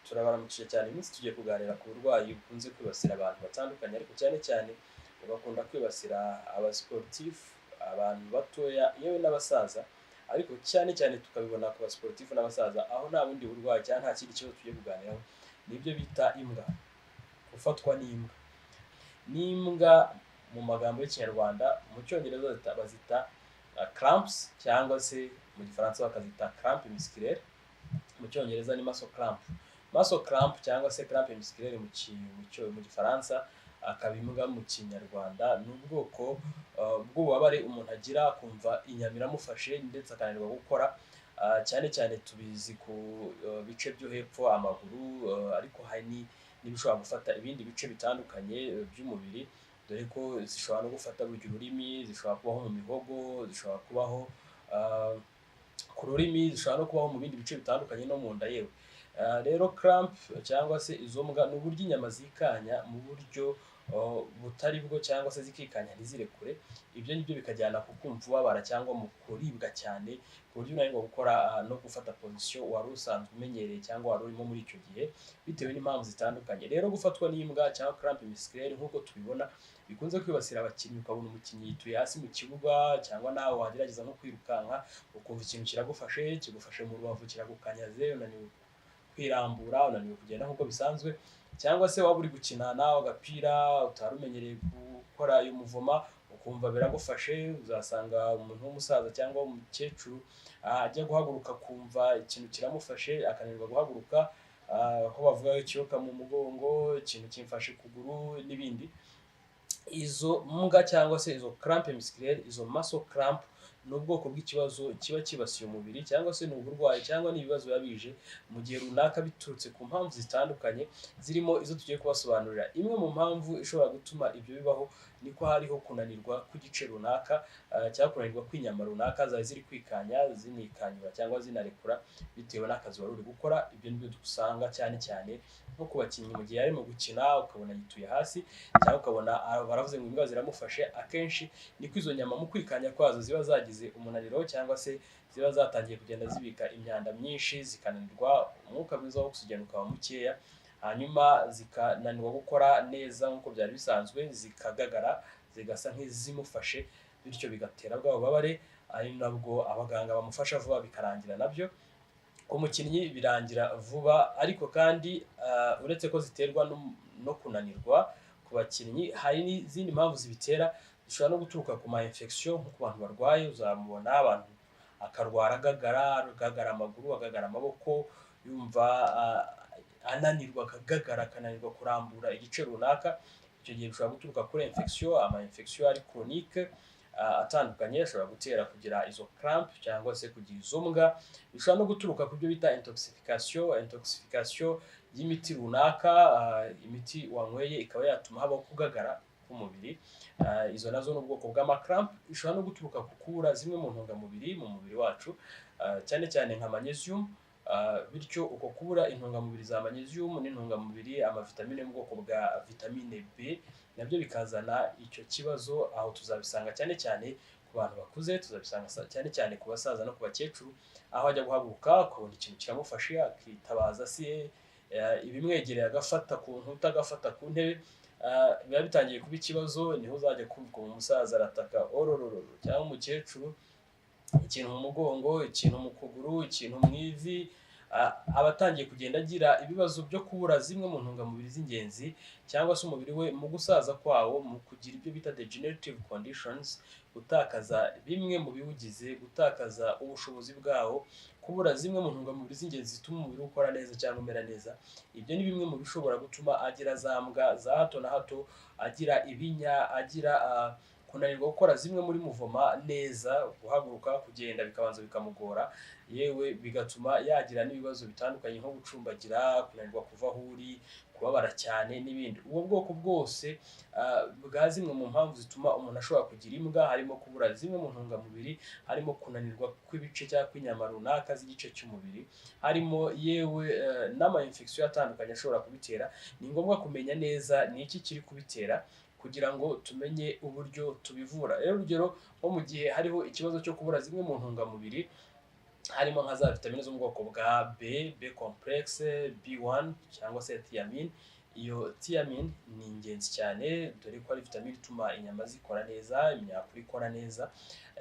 Turabaramukije cyane iminsi tugiye kuganira ku burwayi bukunze kwibasira abantu batandukanye ariko cyane cyane bugakunda kwibasira abasportifu, abantu batoya yewe n'abasaza ariko cyane cyane tukabibona ku basportifu n'abasaza aho nta bundi burwayi cyangwa nta kindi kibazo tugiye kuganiraho nibyo bita imbwa, gufatwa n'imbwa. N'imbwa mu magambo y'ikinyarwanda mu cyongereza bazita cramps cyangwa se mu gifaransa bakazita cramp musculaire, mu cyongereza ni muscle cramp. Muscle cramp cyangwa se cramp musculaire mu gifaransa, akaba imbwa mu kinyarwanda ni ubwoko bw'ububabare umuntu agira akumva inyama iramufashe ndetse akananirwa gukora, cyane cyane tubizi ku bice byo hepfo amaguru, ariko hari n'ibishobora gufata ibindi bice bitandukanye by'umubiri, dore ko zishobora no gufata burya ururimi, zishobora kubaho mu mihogo, zishobora kubaho ku rurimi, zishobora no kubaho mu bindi bice bitandukanye no mu nda yewe. Rero cramp cyangwa se izo mbwa ni uburyo inyama zikanya mu buryo butari bwo cyangwa se zikikanya ntizirekure, ibyo ngibyo bikajyana ku kumva ubabara cyangwa mu kuribwa cyane ku buryo unanirwa gukora no gufata position wari usanzwe umenyereye cyangwa wari urimo muri icyo gihe bitewe n'impamvu zitandukanye. Rero gufatwa n'imbwa cyangwa cramp musculaire nk'uko tubibona bikunze kwibasira abakinnyi, ukabona umukinnyi yituye hasi mu kibuga cyangwa nawe wagerageza nko kwirukanka ukumva ikintu kiragufashe, kigufashe mu rubavu kiragukanyaze, unaniwe kwirambura, unaniwe kugenda nk'uko bisanzwe, cyangwa se waba uri gukina nawe agapira utari umenyereye gukora uyu muvoma ukumva biragufashe. Uzasanga umuntu w'umusaza cyangwa umukecuru ajya guhaguruka akumva ikintu kiramufashe akananirwa guhaguruka, aho bavuga ikiyoka mu mugongo, ikintu kimfashe kuguru n'ibindi. Izo mbwa cyangwa se izo cramp musculaire, izo muscle cramp ni ubwoko bw'ikibazo kiba kibasiye umubiri cyangwa se ni uburwayi cyangwa ni ibibazo biba bije mu gihe runaka biturutse ku mpamvu zitandukanye, zirimo izo tugiye kubasobanurira. Imwe mu mpamvu ishobora gutuma ibyo bibaho niko hariho kunanirwa kw'igice runaka, cyangwa kunanirwa kw'inyama runaka zari ziri kwikanya, zinikanyura cyangwa zinarekura bitewe n'akazi wari uri gukora. Ibyo nibyo dusanga cyane cyane nko ku bakinnyi mu gihe arimo gukina ukabona yituye hasi cyangwa ukabona baravuze ngo imbwa ziramufashe, akenshi niko izo nyama mu kwikanya kwazo ziba zagize umunaniro cyangwa se ziba zatangiye kugenda zibika imyanda myinshi, zikananirwa, umwuka mwiza wo oxygen ukaba mukeya, hanyuma zikananirwa gukora neza nk'uko byari bisanzwe, zikagagara zigasa nk'izimufashe, bityo bigatera bwa bubabare, ari nabwo abaganga bamufasha vuba bikarangira nabyo. Ku mukinnyi birangira vuba, ariko kandi uretse ko ziterwa no kunanirwa ku bakinnyi, hari n'izindi mpamvu zibitera zishobora no guturuka ku ma infection nko ku bantu barwaye. Uzamubona abantu akarwara agagara amaguru, agagara amaboko, yumva ananirwa, akagagara, akananirwa kurambura igice runaka. Icyo gihe bishobora guturuka kuri infection, ama infection ari chronique atandukanye ashobora gutera kugira izo cramp cyangwa se kugira izo mbwa. Bishobora no guturuka ku byo bita intoxication y'imiti runaka, imiti wanyweye ikaba yatuma habaho kugagara k'umubiri. Izo nazo ni ubwoko bw'ama cramp. Bishobora no guturuka ku kubura zimwe mu ntungamubiri mu mubiri wacu, cyane cyane nka magnesium, bityo uko kubura intungamubiri za magnesium n'intungamubiri amavitamine mu bwoko bwa vitamine B nabyo bikazana icyo kibazo. Aho tuzabisanga cyane cyane ku bantu bakuze, tuzabisanga cyane cyane ku basaza no ku bakecuru, aho ajya guhaguruka ukabona ikintu kiramufashe akitabaza se ibimwegereye, agafata ku nkuta, agafata ku ntebe, biba bitangiye kuba ikibazo. Niho uzajya kumva umusaza arataka orororo, cyangwa umukecuru ikintu mu mugongo, ikintu mu kuguru, ikintu mu ivi, aba atangiye kugenda agira ibibazo byo kubura zimwe mu ntungamubiri z'ingenzi, cyangwa se umubiri we mu gusaza kwawo, mu kugira ibyo bita degenerative conditions, gutakaza bimwe mu biwugize, gutakaza ubushobozi bwawo, kubura zimwe mu ntungamubiri z'ingenzi zituma umubiri ukora neza cyangwa umera neza. Ibyo ni bimwe mu bishobora gutuma agira za mbwa za hato na hato, agira ibinya, agira kunanirwa gukora zimwe muri muvoma neza, guhaguruka, kugenda bikabanza bikamugora, yewe bigatuma yagira n'ibibazo bitandukanye nko gucumbagira, kunanirwa kuva aho uri, kubabara cyane n'ibindi. Ubwo bwoko bwose bwa zimwe mu mpamvu zituma umuntu ashobora kugira imbwa harimo kubura zimwe mu ntungamubiri, harimo kunanirwa kw'ibice cyangwa kw'inyama runaka z'igice cy'umubiri, harimo yewe n'ama infection atandukanye ashobora kubitera. Ni ngombwa kumenya neza ni iki kiri kubitera kugira ngo tumenye uburyo tubivura. Rero urugero nko mu gihe hariho ikibazo cyo kubura zimwe mu ntungamubiri, harimo nka za vitamine zo mu bwoko bwa B complex, B1 cyangwa se thiamine. Iyo thiamine ni ingenzi cyane dore ko ari vitamine ituma inyama zikora neza, imyakura ikora neza.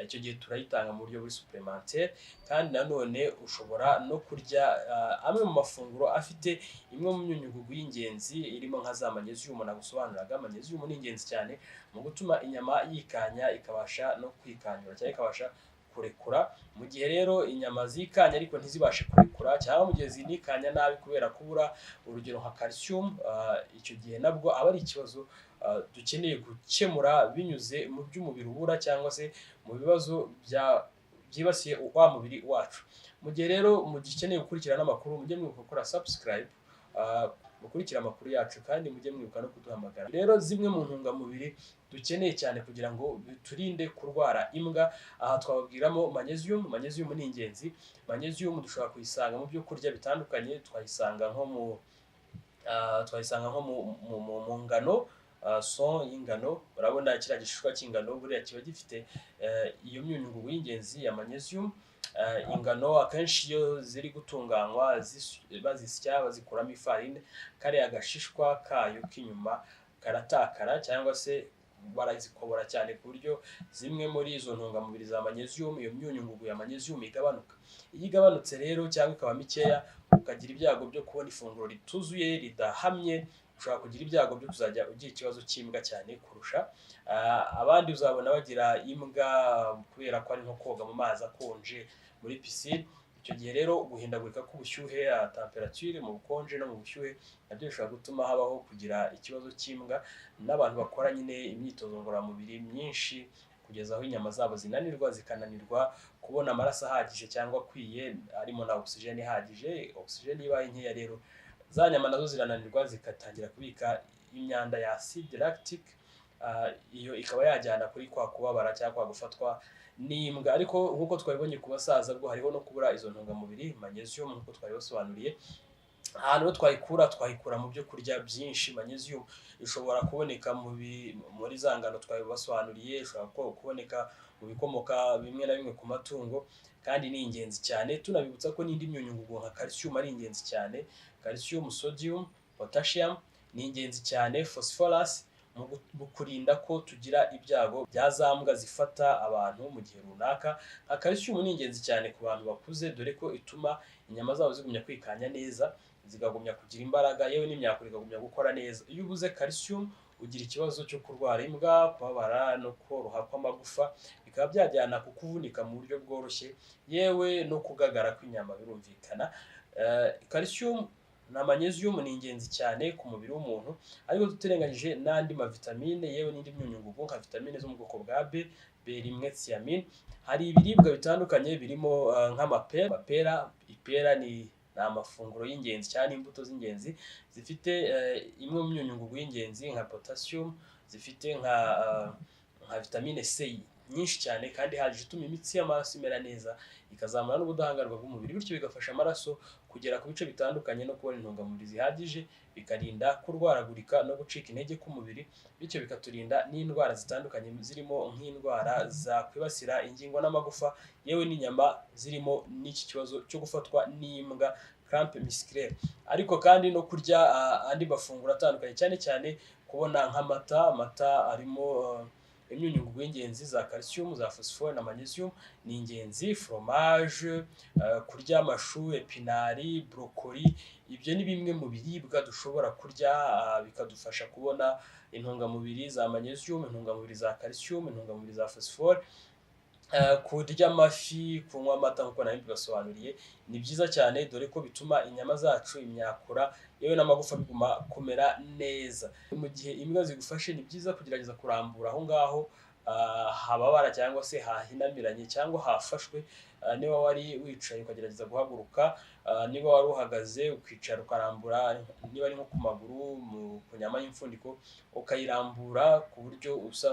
Icyo gihe turayitanga mu buryo buri supplémentaire, kandi nanone ushobora no kurya amwe mu mafunguro afite imwe mu myunyungugu y'ingenzi irimo nka za magnesium nagusobanuraga. Magnesium ni ingenzi cyane mu gutuma inyama yikanya ikabasha no kwikanyura cyangwa ikabasha kurekura. Mu gihe rero inyama zikanya ariko ntizibashe kurekura, cyangwa mu gihe zinikanya nabi kubera kubura urugero nka calcium, icyo gihe nabwo aba ari ikibazo dukeneye gukemura binyuze mu by'umubiri ubura cyangwa se mu bibazo byibasiye wa mubiri wacu. Mu gihe rero mugikeneye gukurikirana amakuru, mujye mwibuka gukora subscribe, mukurikira amakuru yacu, kandi mujye mwibuka no kuduhamagara. Rero zimwe mu ntungamubiri dukeneye cyane kugira ngo biturinde kurwara imbwa, aha twababwiramo magnesium. Magnesium ni ingenzi. Magnesium dushobora kuyisanga mu byo kurya bitandukanye, twayisanga nko mu ngano, son y'ingano. Urabona kiriya gishishwa cy'ingano buriya kiba gifite iyo myunyungugu y'ingenzi ya magnesium. Ingano akenshi iyo ziri gutunganywa bazisya bazikuramo ifarine, kariya gashishwa kayo k'inyuma karatakara cyangwa se barazikobora cyane ku buryo zimwe muri izo ntungamubiri za magnesium, iyo myunyungugu ya magnesium igabanuka. Iyo igabanutse rero cyangwa ikaba mikeya, ukagira ibyago byo kubona ifunguro rituzuye ridahamye, ushobora kugira ibyago byo kuzajya ugira ikibazo cy'imbwa cyane kurusha abandi. Uzabona bagira imbwa kubera ko ari nko koga mu mazi akonje muri piscine. Icyo gihe rero guhindagurika k'ubushyuhe, temperature mu bukonje no mu bushyuhe, nabyo bishobora gutuma habaho kugira ikibazo cy'imbwa. N'abantu bakora nyine imyitozo ngororamubiri myinshi kugeza aho inyama zabo zinanirwa, zikananirwa kubona amaraso ahagije cyangwa akwiye arimo na oxygen ihagije. Oxygen ibaye nkeya rero za nyama nazo zirananirwa, zikatangira kubika imyanda ya acide lactic, iyo ikaba yajyana kuri kwa kubabara cyangwa kwa gufatwa n'imbwa. Ariko nk'uko twabibonye ku basaza bwo hariho no kubura izo ntungamubiri magnesium nk'uko twabibasobanuriye. Ahantu twayikura mu byo kurya byinshi. Magnesium ishobora kuboneka muri za ngano twabibasobanuriye, ishobora kuboneka mu bikomoka bimwe na bimwe ku matungo, kandi ni ingenzi cyane. Tunabibutsa ko n'indi myunyungugu nka calcium ari ingenzi cyane. Calcium, sodium, potassium ni ingenzi cyane. Phosphorus mu kurinda ko tugira ibyago bya za mbwa zifata abantu mu gihe runaka. Calcium ni ingenzi cyane ku bantu bakuze dore ko ituma inyama zabo zigumya kwikanya neza, zikagumya kugira imbaraga, yewe n'imyakura ikagumya gukora neza. Iyo ubuze calcium ugira ikibazo cyo kurwara imbwa, kubabara no koroha kw'amagufa, bikaba byajyana kukuvunika mu buryo bworoshye, yewe no kugagara kw'inyama birumvikana. Calcium na magnesium ni ingenzi cyane ku mubiri w'umuntu, ariko tutirengagije n'andi mavitamine yewe n'indi myunyungugu nka vitamine zo mu bwoko bwa B1 thiamine. Hari ibiribwa bitandukanye birimo nk'amapera. Ipera ni amafunguro y'ingenzi cyane, imbuto z'ingenzi zifite imwe mu myunyungugu y'ingenzi nka potassium, zifite nka vitamine C nyinshi cyane kandi ihagije, ituma imitsi y'amaraso imera neza, ikazamura n'ubudahangarwa bw'umubiri, bityo bigafasha amaraso kugera ku bice bitandukanye no kubona intungamubiri zihagije, bikarinda kurwaragurika no gucika intege k'umubiri, bityo bikaturinda n'indwara zitandukanye zirimo nk'indwara zakwibasira ingingo n'amagufa, yewe n'inyama, zirimo n'iki kibazo cyo gufatwa n'imbwa, crampe musculaire. Ariko kandi no kurya andi mafunguro atandukanye, cyane cyane kubona nk'amata arimo imyunyungugu y'ingenzi za calcium, za phosphore na magnesium ni ingenzi. Fromage, kurya amashu, epinari, brocoli, ibyo ni bimwe mu biribwa dushobora kurya bikadufasha kubona intungamubiri za magnesium, intungamubiri za calcium, intungamubiri za phosphore. Kurya amafi, kunywa amata nk'uko nari mbibasobanuriye ni byiza cyane dore ko bituma inyama zacu, imyakura, yewe n'amagufa biguma kumera neza. Mu gihe imbwa zigufashe ni byiza kugerageza kurambura aho ngaho hababara cyangwa se hahinamiranye cyangwa hafashwe. Niba wari wicaye ukagerageza guhaguruka, niba wari uhagaze ukicara ukarambura, niba ari nko ku maguru, ku nyama y'imfundiko ukayirambura ku buryo usa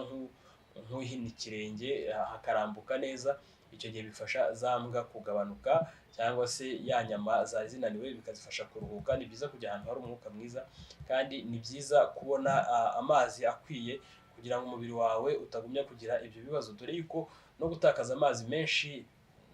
nk'uhina ikirenge hakarambuka neza. Icyo gihe bifasha za mbwa kugabanuka, cyangwa se ya nyama zari zinaniwe bikazifasha kuruhuka. Ni byiza kujya ahantu hari umwuka mwiza, kandi ni byiza kubona amazi akwiye kugira ngo umubiri wawe utagumya kugira ibyo bibazo, dore yuko no gutakaza amazi menshi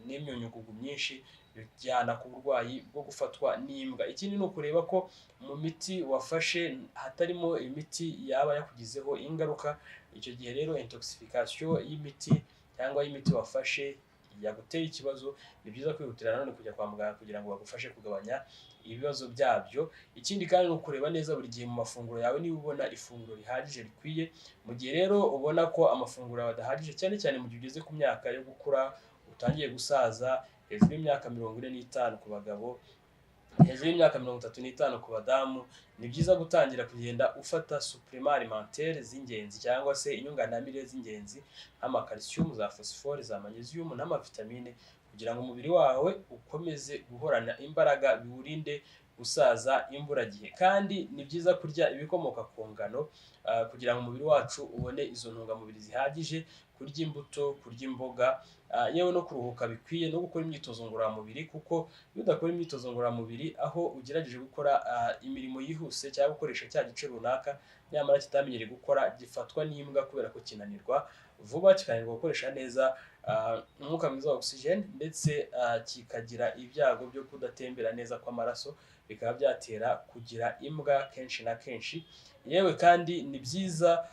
n'imyunyugugu myinshi bijyana ku burwayi bwo gufatwa n'imbwa. Ikindi ni ukureba ko mu miti wafashe hatarimo imiti yaba yakugizeho ingaruka, icyo gihe rero intoxication y'imiti cyangwa y'imiti wafashe yaguteye ikibazo, ni byiza kwihutira nanone kujya kwa muganga kugira ngo bagufashe kugabanya ibibazo byabyo. Ikindi kandi ni ukureba neza buri gihe mu mafunguro yawe niba ubona ifunguro rihagije rikwiye. Mu gihe rero ubona ko amafunguro yawe adahagije, cyane cyane mu gihe ugeze ku myaka yo gukura, utangiye gusaza, hejuru y'imyaka 45 ku bagabo, hejuru y'imyaka 35 ku badamu, ni byiza gutangira kugenda ufata supplément alimentaire z'ingenzi cyangwa se inyunganamire z'ingenzi nk'amakalcium, za phosphore, za magnesium n'amavitamine, kugira ngo umubiri wawe ukomeze guhorana imbaraga, biwurinde gusaza imburagihe. Kandi ni byiza kurya ibikomoka ku ngano kugira ngo umubiri wacu ubone izo ntungamubiri zihagije, kurya imbuto, kurya imboga, yewe no kuruhuka bikwiye, no gukora imyitozo ngororamubiri, kuko iyo udakora imyitozo ngororamubiri aho ugerageje gukora imirimo yihuse cyangwa gukoresha cya gice runaka nyamara kitamenyereye gukora, gifatwa n'imbwa kubera ko kinanirwa vuba, kikananirwa gukoresha neza umwuka mwiza wa oxygen, ndetse kikagira ibyago byo kudatembera neza kw'amaraso, bikaba byatera kugira imbwa kenshi na kenshi. Yewe kandi ni byiza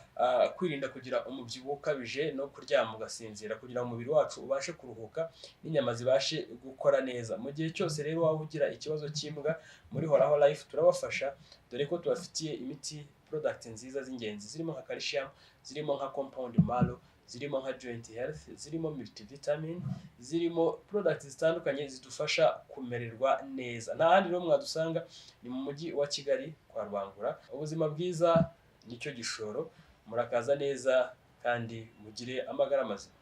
kwirinda kugira umubyibuho ukabije no kuryama ugasinzira, kugira ngo umubiri wacu ubashe kuruhuka n'inyama zibashe gukora neza. Mu gihe cyose rero waba ugira ikibazo cy'imbwa, muri Horaho Life turabafasha, dore ko tubafitiye imiti product nziza z'ingenzi, zirimo nka calcium, zirimo nka compound malo, zirimo nka joint health, zirimo multivitamin, zirimo products zitandukanye zidufasha kumererwa neza. Nta handi rero mwadusanga, ni mu mujyi wa Kigali kwa Rubangura. Ubuzima bwiza nicyo gishoro, murakaza neza kandi mugire amagara mazima.